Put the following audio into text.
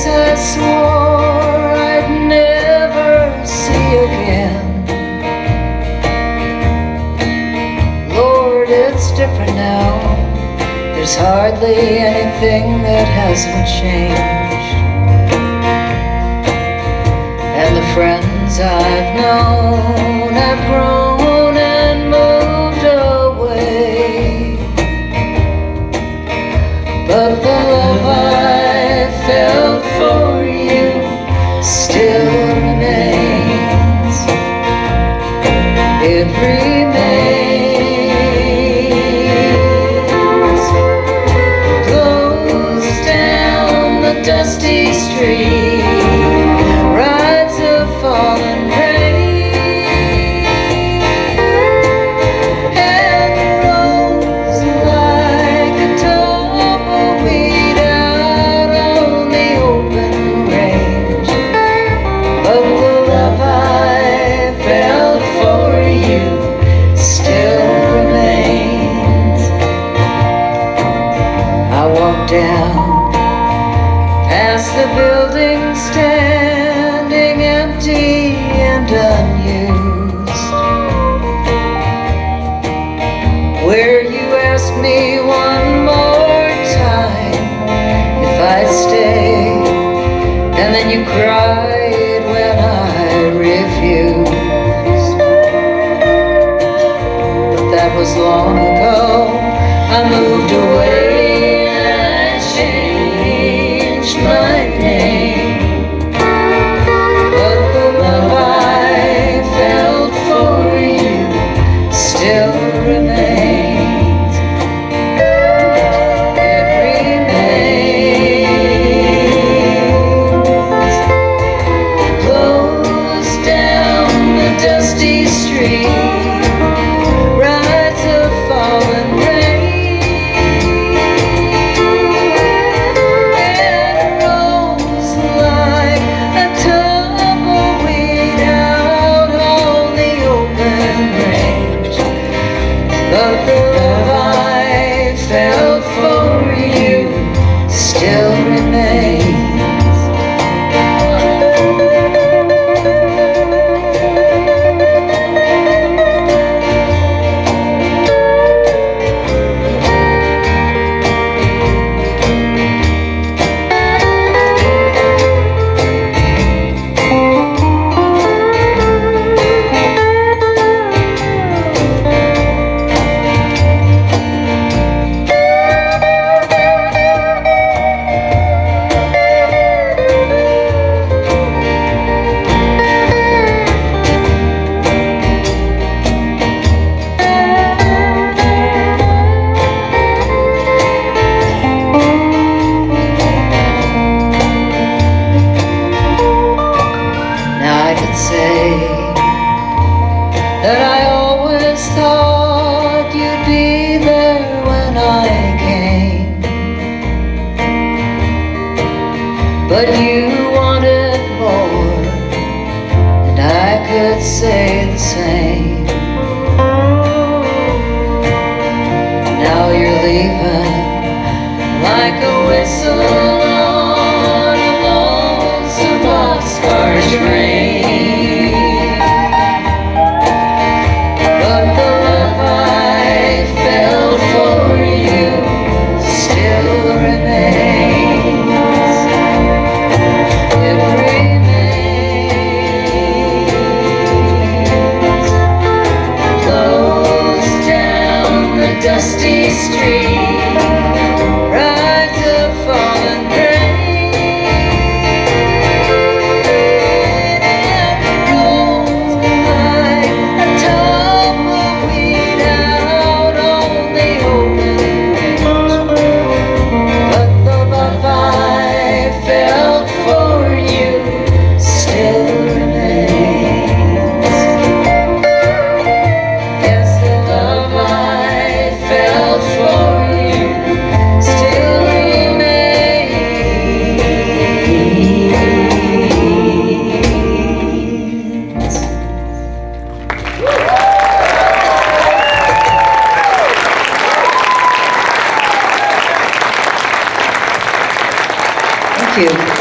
I swore I'd never see again. Lord, it's different now. There's hardly anything that hasn't changed. And the friends I've known have grown and moved away. But the love I felt for you still remains. It remains. Blows down the dusty street, rides a fallen rain, and rolls like a tumbleweed out on the open range. But the love I felt for you still remains. I walk down past the building standing empty and unused, where you asked me one more time if I'd stay, and then you cried when I refused. But that was long ago. I moved away and I changed my name. But the love I felt for you still remains. It remains. Blows down the dusty street, rides a fallen rain, and rolls like a tumbleweed out on the open range. But the love I felt for you still remains. Say that I always thought you'd be there when I came, but you wanted more, and I could say the same. Now you're leaving like a whistle on a lonesome boxcar train. Dusty street, rides a fallen Thank you.